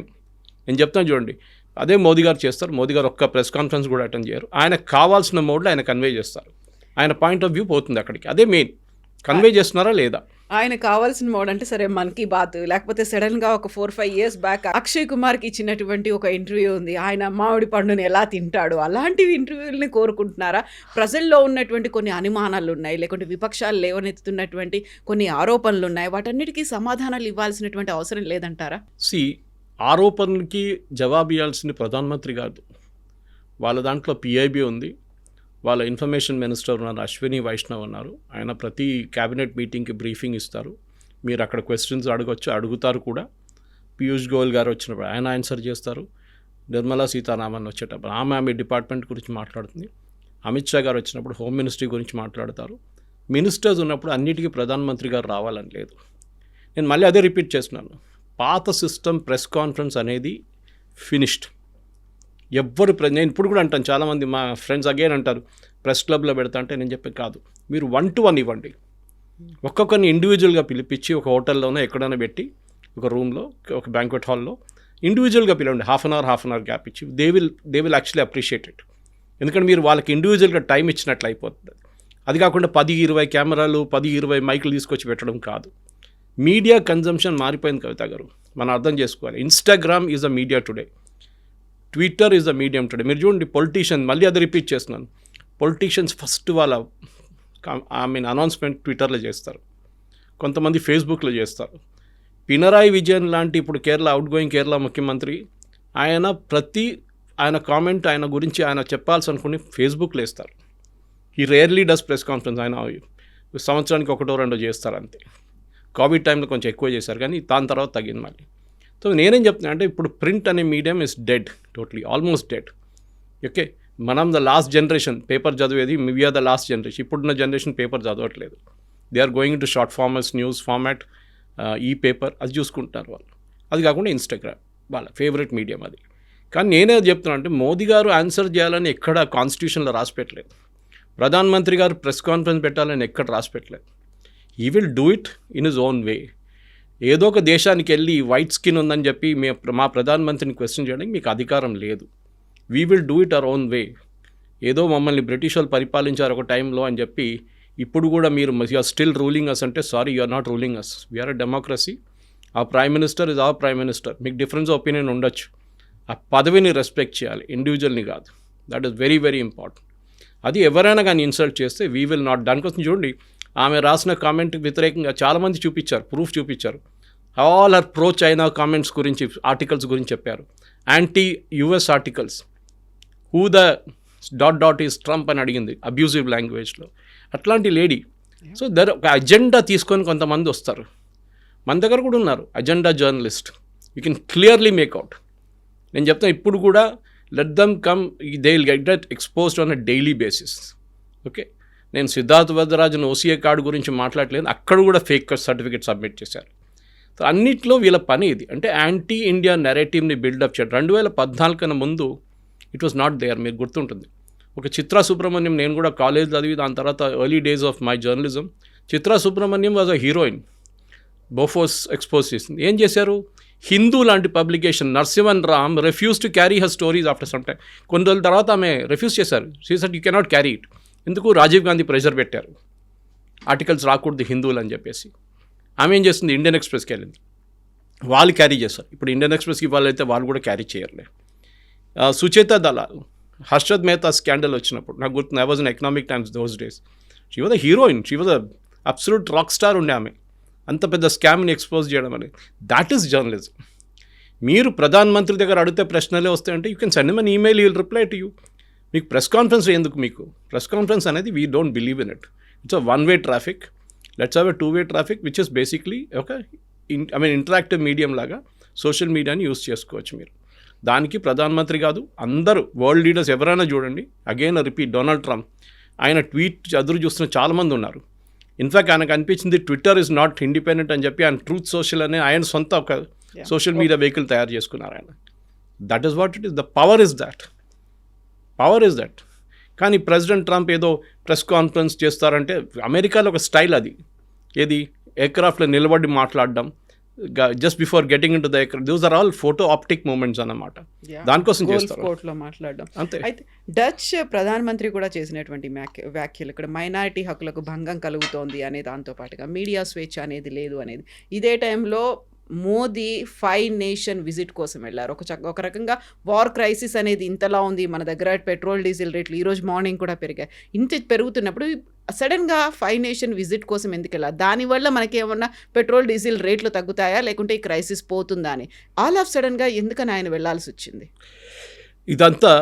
నేను చెప్తాను చూడండి, అదే మోదీ గారు చేస్తారు. మోదీ గారు ఒక్క ప్రెస్ కాన్ఫరెన్స్ కూడా అటెండ్ చేయరు. ఆయనకు కావాల్సిన మోడ్లో ఆయన కన్వే చేస్తారు. ఆయన పాయింట్ ఆఫ్ వ్యూ పోతుంది అక్కడికి. అదే మెయిన్. కన్వే చేస్తున్నారా లేదా? ఆయన కావాల్సిన మోడ్ అంటే సరే మన్ కీ బాత్, లేకపోతే సడన్గా ఒక 4-5 years బ్యాక్ అక్షయ్ కుమార్కి ఇచ్చినటువంటి ఒక ఇంటర్వ్యూ ఉంది, ఆయన మామిడి పండుని ఎలా తింటాడు, అలాంటివి ఇంటర్వ్యూలని కోరుకుంటున్నారా? ప్రజల్లో ఉన్నటువంటి కొన్ని అనుమానాలు ఉన్నాయి, లేకుంటే విపక్షాలు లేవనెత్తుతున్నటువంటి కొన్ని ఆరోపణలు ఉన్నాయి, వాటన్నిటికీ సమాధానాలు ఇవ్వాల్సినటువంటి అవసరం లేదంటారా? ఆరోపణలకి జవాబు ఇవ్వాల్సింది ప్రధానమంత్రి కాదు. వాళ్ళ దాంట్లో పిఐబి ఉంది, వాళ్ళ ఇన్ఫర్మేషన్ మినిస్టర్ ఉన్నారు, అశ్విని వైష్ణవ్ ఉన్నారు. ఆయన ప్రతి క్యాబినెట్ మీటింగ్కి బ్రీఫింగ్ ఇస్తారు. మీరు అక్కడ క్వశ్చన్స్ అడుగుతారు కూడా. పీయూష్ గోయల్ గారు వచ్చినప్పుడు ఆయన ఆన్సర్ చేస్తారు. నిర్మలా సీతారామన్ వచ్చేటప్పుడు ఆమె డిపార్ట్మెంట్ గురించి మాట్లాడుతుంది. అమిత్ షా గారు వచ్చినప్పుడు హోమ్ మినిస్ట్రీ గురించి మాట్లాడతారు. మినిస్టర్స్ ఉన్నప్పుడు అన్నిటికీ ప్రధానమంత్రి గారు రావాలని లేదు. నేను మళ్ళీ అదే రిపీట్ చేస్తున్నాను, పాత సిస్టమ్ ప్రెస్ కాన్ఫరెన్స్ అనేది ఫినిష్డ్. నేను ఇప్పుడు కూడా అంటాను, చాలామంది మా ఫ్రెండ్స్ అగైన్ అంటారు ప్రెస్ క్లబ్లో పెడతా అంటే నేను చెప్పే కాదు, మీరు 1-to-1 ఇవ్వండి. ఒక్కొక్కరిని ఇండివిజువల్గా పిలిపించి ఒక హోటల్లోనే ఎక్కడైనా పెట్టి ఒక రూమ్లో, ఒక బ్యాంక్వెట్ హాల్లో ఇండివిజువల్గా పిలవండి. హాఫ్ అన్ అవర్ గ్యాప్ ఇచ్చి they will actually appreciate it. ఎందుకంటే మీరు వాళ్ళకి ఇండివిజువల్గా టైం ఇచ్చినట్లు అయిపోతుంది. అది కాకుండా 10-20 కెమెరాలు, 10-20 మైకులు తీసుకొచ్చి పెట్టడం కాదు. మీడియా కన్జంప్షన్ మారిపోయింది కవిత గారు, మనం అర్థం చేసుకోవాలి. Instagram is a media today, Twitter is a medium today. మీరు చూడండి, పొలిటీషియన్, మళ్ళీ అది రిపీట్ చేస్తున్నాను, పొలిటీషియన్స్ ఫస్ట్ వాళ్ళ అనౌన్స్మెంట్ ట్విట్టర్లో చేస్తారు, కొంతమంది ఫేస్బుక్లో చేస్తారు. పినరాయి విజయన్ లాంటి ఇప్పుడు అవుట్గోయింగ్ కేరళ ముఖ్యమంత్రి, ఆయన కామెంట్, ఆయన గురించి ఆయన చెప్పాల్సి అనుకుని ఫేస్బుక్లో వేస్తారు. ఈ రేర్లీ డస్ ప్రెస్ కాన్ఫరెన్స్. ఆయన సంవత్సరానికి 1-2 చేస్తారు అంతే. కోవిడ్ టైంలో కొంచెం ఎక్కువ చేశారు, కానీ దాని తర్వాత తగ్గింది మళ్ళీ. సో నేనేం చెప్తున్నా అంటే ఇప్పుడు ప్రింట్ అనే medium is dead, totally almost dead. Okay, మనం ద లాస్ట్ జనరేషన్ పేపర్ చదివేది, వీఆర్ ద లాస్ట్ జనరేషన్. ఇప్పుడున్న జనరేషన్ పేపర్ చదవట్లేదు. They are going to short formats, news format, ఈ పేపర్ అది చూసుకుంటున్నారు వాళ్ళు. అది కాకుండా ఇన్స్టాగ్రామ్ వాళ్ళ ఫేవరెట్ మీడియం అది. కానీ నేనే చెప్తున్నా అంటే మోదీ గారు ఆన్సర్ చేయాలని ఎక్కడ కాన్స్టిట్యూషన్లో రాసి పెట్టలేదు. ప్రధానమంత్రి గారు ప్రెస్ కాన్ఫరెన్స్ పెట్టాలని ఎక్కడ రాసి పెట్టలేదు. He will do it in his own way. ఏదో ఒక దేశానికి వెళ్ళి వైట్ స్కిన్ ఉందని చెప్పి మా ప్రధానమంత్రిని క్వశ్చన్ చేయడానికి మీకు అధికారం లేదు. We will do it our own way. ఏదో మమ్మల్ని బ్రిటిష్ వాళ్ళు పరిపాలించారు ఒక టైంలో అని చెప్పి ఇప్పుడు కూడా మీరు ఆర్ స్టిల్ రూలింగ్ అస్ అంటే sorry, you are not ruling us. We are a democracy. ఆ prime minister is our prime minister. మీకు డిఫరెన్స్ ఒపీనియన్ ఉండొచ్చు, ఆ పదవిని రెస్పెక్ట్ చేయాలి, ఇండివిజువల్ని కాదు. That is very very important. అది ఎవరైనా కానీ ఇన్సల్ట్ చేస్తే వీ విల్ నాట్. దానికోసం చూడండి, ఆమె రాసిన కామెంట్ వ్యతిరేకంగా చాలామంది చూపించారు, ప్రూఫ్ చూపించారు. All are pro China comments గురించి, ఆర్టికల్స్ గురించి చెప్పారు, anti US articles. Who the ... is Trump అని అడిగింది అబ్యూజివ్ లాంగ్వేజ్లో. అట్లాంటి లేడీ. సో ఒక అజెండా తీసుకొని కొంతమంది వస్తారు, మన దగ్గర కూడా ఉన్నారు agenda journalist. You can clearly make out. నేను చెప్తాను ఇప్పుడు కూడా let them come, they will get exposed on a daily basis. Okay, నేను సిద్ధార్థ్ వరదరాజన్ ఓసీఏ కార్డు గురించి మాట్లాడలేదు, అక్కడ కూడా ఫేక్ సర్టిఫికేట్ సబ్మిట్ చేశారు. సో అన్నిట్లో వీళ్ళ పని ఇది, అంటే యాంటీ ఇండియా నెరేటివ్ని బిల్డప్ చేయడం. 2014 కన్నా ముందు ఇట్ వాస్ నాట్ దేర్. మీరు గుర్తుంటుంది, ఒక చిత్రా సుబ్రహ్మణ్యం, నేను కూడా కాలేజ్ చదివి దాని తర్వాత early days of my journalism, Chitra Subrahmanyam was a heroine. Bofors expose చేసింది. ఏం చేశారు, హిందూ లాంటి publication Narasimhan Ram refuse to carry her stories after some time. కొన్ని రోజుల తర్వాత ఆమె రిఫ్యూజ్ చేశారు. She said you cannot carry it. ఎందుకు, రాజీవ్ గాంధీ ప్రెషర్ పెట్టారు, ఆర్టికల్స్ రాకూడదు హిందువులు అని చెప్పేసి. ఆమె ఏం చేస్తుంది, ఇండియన్ ఎక్స్ప్రెస్కి వెళ్ళింది, వాళ్ళు క్యారీ చేస్తారు. ఇప్పుడు ఇండియన్ ఎక్స్ప్రెస్కి వాళ్ళైతే వాళ్ళు కూడా క్యారీ చేయరులే. సుచేత దళాల్, హర్షద్ మెహతా స్కాండల్ వచ్చినప్పుడు నాకు గుర్తుంది, I was in economic times those days. She was a heroine, she was a absolute rock star ఉండే ఆమె. అంత పెద్ద స్కామ్ని ఎక్స్పోజ్ చేయడం అనేది, దాట్ ఈస్ జర్నలిజం. మీరు ప్రధానమంత్రి దగ్గర అడిగితే ప్రశ్నలే వస్తాయంటే you can send an email, you will reply to you. మీకు ప్రెస్ కాన్ఫరెన్స్ ఎందుకు, మీకు ప్రెస్ కాన్ఫరెన్స్ అనేది we don't believe in it. It's a one way traffic. Let's have a two way traffic which is basically ఒక interactive medium లాగా social మీడియాని use చేసుకోవచ్చు మీరు. దానికి ప్రధానమంత్రి కాదు, అందరూ వరల్డ్ లీడర్స్ ఎవరైనా చూడండి. అగైన్ రిపీట్, డొనాల్డ్ ట్రంప్ ఆయన ట్వీట్ ఎదురు చూస్తున్న చాలామంది ఉన్నారు. ఇన్ఫ్యాక్ట్ ఆయనకు అనిపించింది ట్విట్టర్ ఇస్ నాట్ ఇండిపెండెంట్ అని చెప్పి ఆయన ట్రూత్ సోషల్ అనే ఆయన సొంత ఒక సోషల్ మీడియా వెహికల్ తయారు చేసుకున్నారు ఆయన. That is what it is, the power is that. కానీ ప్రెసిడెంట్ ట్రంప్ ఏదో ప్రెస్ కాన్ఫరెన్స్ చేస్తారంటే అమెరికాలో ఒక స్టైల్ అది, ఏది ఎయిర్క్రాఫ్ట్లో నిలబడి మాట్లాడడం, just before getting into the aircraft, those are all photo optic moments అన్నమాట. దానికోసం చేస్తారు, కోర్టులో మాట్లాడడం అంతే. అయితే డచ్ ప్రధానమంత్రి కూడా చేసినటువంటి వ్యాఖ్యలు ఇక్కడ మైనారిటీ హక్కులకు భంగం కలుగుతోంది అనే దాంతో పాటుగా మీడియా స్వేచ్ఛ అనేది లేదు అనేది. ఇదే టైంలో మోదీ 5 నేషన్ విజిట్ కోసం వెళ్ళారు. ఒక రకంగా వార్ క్రైసిస్ అనేది ఇంతలా ఉంది, మన దగ్గర పెట్రోల్ డీజిల్ రేట్లు ఈరోజు మార్నింగ్ కూడా పెరిగాయి. ఇంత పెరుగుతున్నప్పుడు సడన్గా 5 నేషన్ విజిట్ కోసం ఎందుకు వెళ్ళాలి? దానివల్ల మనకి ఏమన్నా పెట్రోల్ డీజిల్ రేట్లు తగ్గుతాయా, లేకుంటే ఈ క్రైసిస్ పోతుందా అని ఆల్ ఆఫ్ సడన్గా ఎందుకని ఆయన వెళ్ళాల్సి వచ్చింది? ఇదంతా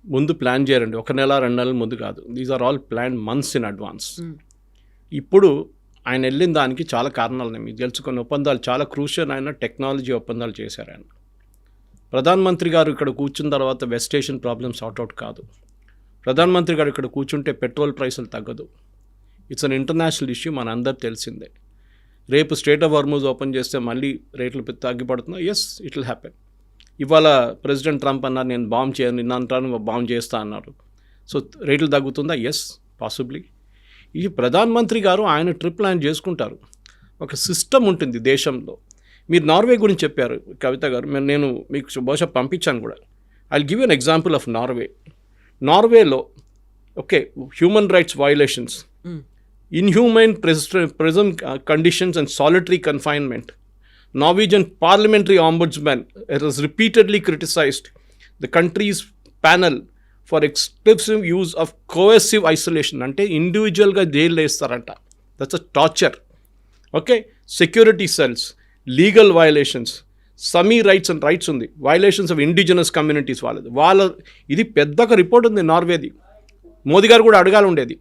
ముందు ప్లాన్ చేయరండి, 1 నెల 2 నెలల ముందు కాదు. These are all plan months in advance. ఇప్పుడు ఆయన వెళ్ళిన దానికి చాలా కారణాలు ఉన్నాయి. మీకు తెలుసుకున్న ఒప్పందాలు చాలా క్రూషియల్. ఆయన టెక్నాలజీ ఒప్పందాలు చేశారు. ఆయన ప్రధానమంత్రి గారు ఇక్కడ కూర్చున్న తర్వాత వెస్ట్ ఏషియన్ ప్రాబ్లమ్ సార్ట్అవుట్ కాదు. ప్రధానమంత్రి గారు ఇక్కడ కూర్చుంటే పెట్రోల్ ప్రైసులు తగ్గదు. ఇట్స్ అన్ ఇంటర్నేషనల్ ఇష్యూ, మన అందరు తెలిసిందే. రేపు స్ట్రేట్ ఆఫ్ హార్మూజ్ ఓపెన్ చేస్తే మళ్ళీ రేట్లు తగ్గిపడుతున్నాయి. Yes, it will happen. ఇవాళ ప్రెసిడెంట్ ట్రంప్ అన్నారు నేను బాంబ్ చేయను, నిన్న అంటాను బాంబ్ చేస్తా అన్నారు. సో రేట్లు తగ్గుతుందా? Yes, possibly. ఈ ప్రధానమంత్రి గారు ఆయన ట్రిప్ ప్లాన్ చేసుకుంటారు. ఒక సిస్టమ్ ఉంటుంది దేశంలో. మీరు నార్వే గురించి చెప్పారు కవిత గారు, నేను మీకు బహుశా పంపించాను కూడా. I give you an example of నార్వేలో okay, human rights violations, inhuman prison conditions and solitary confinement. Norwegian parliamentary ombudsman has repeatedly criticized the country's panel for excessive use of coercive isolation. అంటే ఇండివిజువల్గా జైల్లో వేస్తారంట. That's a torture. Okay, security cells, legal violations, Sami rights and rights ఉంది, violations of indigenous communities వాళ్ళ ఇది పెద్దగా report ఉంది నార్వేది. మోదీ గారు కూడా అడగాలి ఉండేది.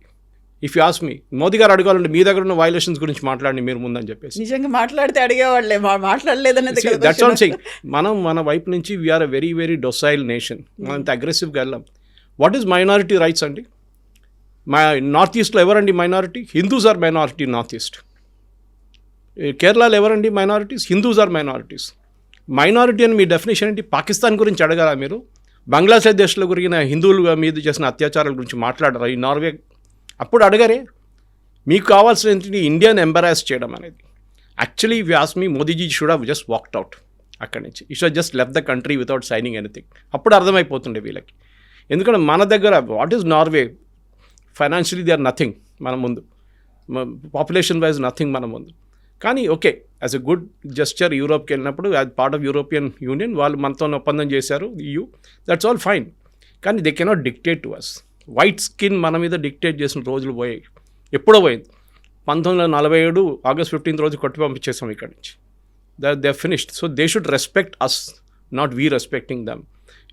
If you ask me, Modi గారు అడగాలంటే మీ దగ్గర ఉన్న వయలేషన్స్ గురించి మాట్లాడి మీరు ముందని చెప్పేసి. నిజంగా మాట్లాడితే అడిగేవాళ్ళే, మాట్లాడలేదనేది. That's all saying. మనం మన వైపు నుంచి we are a very very docile nation. మనం అంత అగ్రెసివ్గా వెళ్ళాం. వాట్ ఈస్ మైనారిటీ రైట్స్ అండి? నార్త్ ఈస్ట్లో ఎవరండి minority? Hindus are minority north east. కేరళలో ఎవరండి minorities? Hindus are minorities. Minority అని మీ డెఫినేషన్ ఏంటి? పాకిస్తాన్ గురించి అడగాల మీరు? బంగ్లాదేశ్లో గురిగిన హిందువుల మీద చేసిన అత్యాచారాల గురించి మాట్లాడరా ఈ నార్వే? అప్పుడు అడగరే. మీకు కావాల్సిన ఏంటి? ఇండియాని ఎంబరాస్ చేయడం అనేది. Actually if you ask me, Modiji should have just walked out అక్కడి నుంచి. He should just left the country without signing anything. అప్పుడు అర్థమైపోతుండే వీళ్ళకి. ఎందుకంటే మన దగ్గర what is Norway? Financially they are nothing మన ముందు, పాపులేషన్ వైజ్ నథింగ్ మన ముందు. కానీ okay, as a good gesture యూరోప్కి వెళ్ళినప్పుడు as part of European Union వాళ్ళు మనతో ఒప్పందం చేశారు, EU. That's all fine. కానీ they cannot dictate to us. White skin మన మీద డిక్టేట్ చేసిన రోజులు పోయాయి. ఎప్పుడో పోయింది. 1947 ఆగస్ట్ 15 రోజు కొట్టి పంపించేసాం ఇక్కడి నుంచి. They finished. So they should respect us, not we respecting them.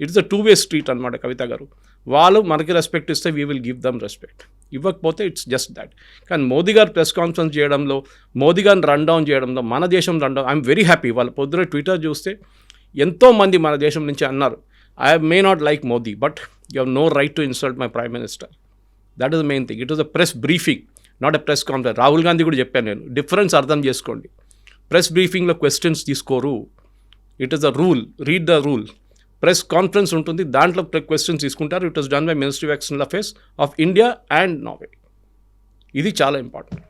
It's a 2-way street అనమాట కవిత గారు. వాళ్ళు మనకి రెస్పెక్ట్ ఇస్తే we will give them respect. ఇవ్వకపోతే ఇట్స్ జస్ట్ దాట్. కానీ మోదీ గారు ప్రెస్ కాన్ఫరెన్స్ చేయడంలో, మోదీ గారిని రన్ డౌన్ చేయడంలో, మన దేశం run down, I'm very happy. వాళ్ళ పొద్దున ట్విట్టర్ చూస్తే ఎంతోమంది మన దేశం నుంచి అన్నారు, I may not like Modi but you have no right to insult my prime minister. That is the main thing. It was a press briefing, not a press conference. Rahul Gandhi కూడా చెప్పాను నేను, డిఫరెన్స్ అర్థం చేసుకోండి. ప్రెస్ బ్రీఫింగ్లో క్వశ్చన్స్ తీసుకోరు, it is a rule, read the rule. Press conference ఉంటుంది, దాంట్లో questions తీసుకుంటారు. It was done by ministry of external affairs of India and Norway. ఇది చాలా ఇంపార్టెంట్.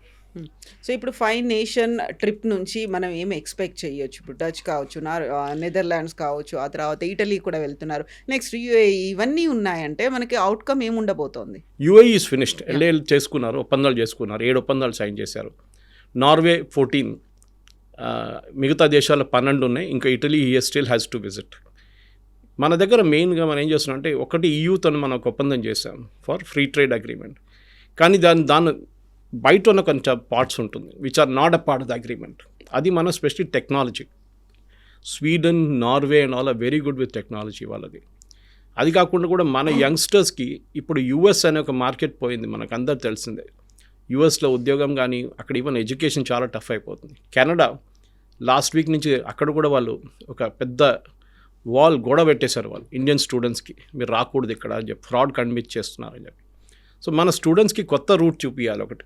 సో ఇప్పుడు 5 నేషన్ ట్రిప్ నుంచి మనం ఏం ఎక్స్పెక్ట్ చేయొచ్చు? ఇప్పుడు డచ్ కావచ్చు, నెదర్లాండ్స్ కావచ్చు, ఆ తర్వాత ఇటలీ కూడా వెళ్తున్నారు, నెక్స్ట్ యుఏఈ, ఇవన్నీ ఉన్నాయంటే మనకి అవుట్కమ్ ఏముండబోతోంది? యుఏఈ ఈజ్ ఫినిష్డ్, ఎల్ఏఎల్ చేసుకున్నారు, ఒప్పందాలు చేసుకున్నారు, 7 ఒప్పందాలు సైన్ చేశారు. నార్వే 14, మిగతా దేశాలు 12 ఉన్నాయి. ఇంకా Italy still has to visit. మన దగ్గర మెయిన్గా మనం ఏం చేస్తున్నాం అంటే, ఒకటి ఈయూతో మనం ఒక ఒప్పందం చేసాం ఫర్ ఫ్రీ ట్రేడ్ అగ్రిమెంట్. కానీ దాని బయట ఉన్న కొంచెం పార్ట్స్ ఉంటుంది which are not a part of the agreement. అది మన specially technology. Sweden, Norway and all are very good with technology వాళ్ళది. అది కాకుండా కూడా మన యంగ్స్టర్స్కి ఇప్పుడు యూఎస్ అనే ఒక మార్కెట్ పోయింది, మనకు అందరు తెలిసిందే. యూఎస్లో ఉద్యోగం కానీ అక్కడ ఈవెన్ ఎడ్యుకేషన్ చాలా టఫ్ అయిపోతుంది. కెనడా లాస్ట్ వీక్ నుంచి అక్కడ కూడా వాళ్ళు ఒక పెద్ద గొడవ పెట్టేశారు వాళ్ళు ఇండియన్ స్టూడెంట్స్కి, మీరు రాకూడదు ఇక్కడ అని చెప్పి, ఫ్రాడ్ కన్విన్స్ చేస్తున్నారని చెప్పి. సో మన స్టూడెంట్స్కి కొత్త రూట్ చూపించాలి. ఒకటి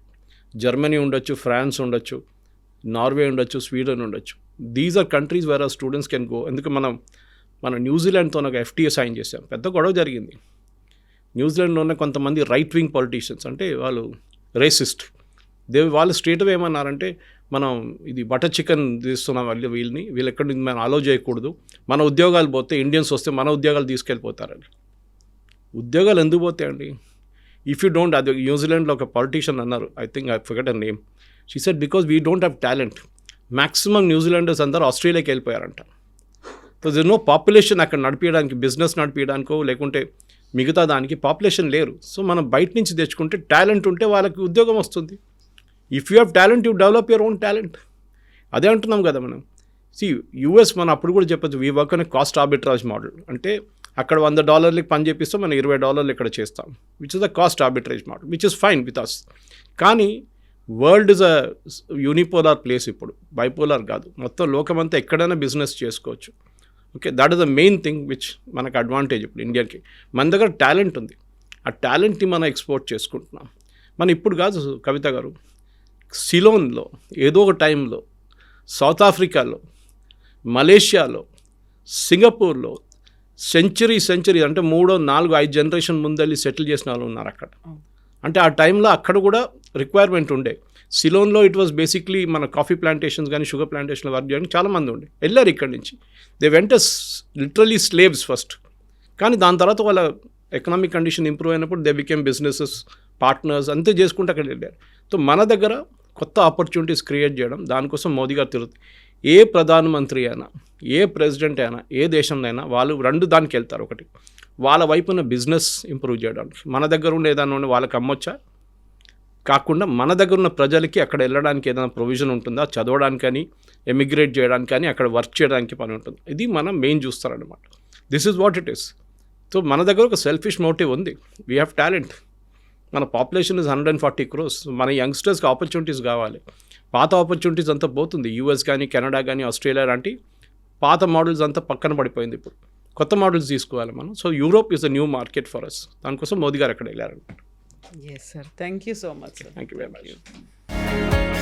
జర్మనీ ఉండొచ్చు, ఫ్రాన్స్ ఉండొచ్చు, నార్వే ఉండొచ్చు, స్వీడన్ ఉండొచ్చు. These are countries where are students can go. ఎందుకు మన న్యూజిలాండ్తో ఒక FTA సైన్ చేసాం, పెద్ద గొడవ జరిగింది. న్యూజిలాండ్లో ఉన్న కొంతమంది రైట్ వింగ్ పొలిటీషియన్స్, అంటే వాళ్ళు రేసిస్ట్, వాళ్ళు స్ట్రేట్ అవే ఏమన్నారంటే, మనం ఇది బటర్ చికెన్ తీస్తున్నాం వీళ్ళు ఎక్కడి నుంచి మనం అలో చేయకూడదు, మన ఉద్యోగాలు పోతే ఇండియన్స్ వస్తే మన ఉద్యోగాలు తీసుకెళ్ళిపోతారని. ఉద్యోగాలు ఎందుకు పోతాయండి? ఇఫ్ యూ డోంట్, అది న్యూజిలాండ్లో ఒక పొలిటీషియన్ అన్నారు, I think I forget her name, she said because we don't have talent. Maximum New Zealanders అందరూ ఆస్ట్రేలియాకి వెళ్ళిపోయారంట. సో దిర్ నో పాపులేషన్ అక్కడ నడిపించడానికి, బిజినెస్ నడిపించడానికో లేకుంటే మిగతా దానికి పాపులేషన్ లేరు. సో మనం బయట నుంచి తెచ్చుకుంటే, టాలెంట్ ఉంటే వాళ్ళకి ఉద్యోగం వస్తుంది. If you have talent, you develop your own talent. అదే అంటున్నాం కదా మనం. యూఎస్ మనం అప్పుడు కూడా చెప్పచ్చు, వీ వర్క్ అనే కాస్ట్ ఆర్బిట్రాజ్ మోడల్. అంటే అక్కడ $100 పని చేపిస్తాం, మనం $20 ఇక్కడ చేస్తాం, which is the cost arbitrage model, which is fine with us. కానీ world is a unipolar place ఇప్పుడు, బైపోలార్ కాదు. మొత్తం లోకమంతా ఎక్కడైనా బిజినెస్ చేసుకోవచ్చు. Okay, that is the main thing which మనకు అడ్వాంటేజ్ ఇప్పుడు ఇండియాకి. మన దగ్గర టాలెంట్ ఉంది, ఆ టాలెంట్ని మనం ఎక్స్పోర్ట్ చేసుకుంటున్నాం. మనం ఇప్పుడు కాదు కవిత గారు, సిలోన్లో ఏదో ఒక టైంలో, సౌత్ ఆఫ్రికాలో, మలేషియాలో, సింగపూర్లో సెంచరీ అంటే 3, 4, 5 జనరేషన్ ముందెళ్ళి సెటిల్ చేసిన వాళ్ళు ఉన్నారు అక్కడ. అంటే ఆ టైంలో అక్కడ కూడా రిక్వైర్మెంట్ ఉండే. సిలోన్లో ఇట్ వాజ్ బేసిక్లీ మన కాఫీ ప్లాంటేషన్స్ కానీ షుగర్ ప్లాంటేషన్లో వర్క్ చేయడానికి చాలామంది ఉండే, వెళ్ళారు ఇక్కడి నుంచి. దే వెంట లిటరలీ స్లేవ్స్ ఫస్ట్, కానీ దాని తర్వాత వాళ్ళ ఎకనామిక్ కండిషన్ ఇంప్రూవ్ అయినప్పుడు దే బికేమ్ బిజినెసెస్, పార్ట్నర్స్, అంతే చేసుకుంటూ అక్కడ వెళ్ళారు. సో మన దగ్గర కొత్త ఆపర్చునిటీస్ క్రియేట్ చేయడం, దానికోసం మోదీ గారు తిరుగుతుంది. ఏ ప్రధానమంత్రి అయినా, ఏ ప్రెసిడెంట్ అయినా, ఏ దేశంలో అయినా వాళ్ళు 2 దానికి వెళ్తారు. ఒకటి వాళ్ళ వైపున బిజినెస్ ఇంప్రూవ్ చేయడానికి, మన దగ్గర ఉండే ఏదైనా ఉండి వాళ్ళకి అమ్మొచ్చా, కాకుండా మన దగ్గర ఉన్న ప్రజలకి అక్కడ వెళ్ళడానికి ఏదైనా ప్రొవిజన్ ఉంటుందా, చదవడానికి కానీ, ఎమిగ్రేట్ చేయడానికి కానీ, అక్కడ వర్క్ చేయడానికి పని ఉంటుంది. ఇది మనం మెయిన్ చూస్తారనమాట. This is what it is. So మన దగ్గర ఒక సెల్ఫిష్ మోటివ్ ఉంది, వీ హ్యావ్ టాలెంట్. మన పాపులేషన్ ఇస్ 140 crores. మన యంగ్స్టర్స్కి ఆపర్చునిటీస్ కావాలి. పాత ఆపర్చునిటీస్ అంతా పోతుంది. యూఎస్ కానీ, కెనడా కానీ, ఆస్ట్రేలియా లాంటి పాత మోడల్స్ అంతా పక్కన పడిపోయింది. ఇప్పుడు కొత్త మోడల్స్ తీసుకోవాలి మనం. So Europe is a new market for us. దానికోసం మోదీ గారు అక్కడ వెళ్ళారనమాట. Yes sir, thank you so much sir. Thank you very much.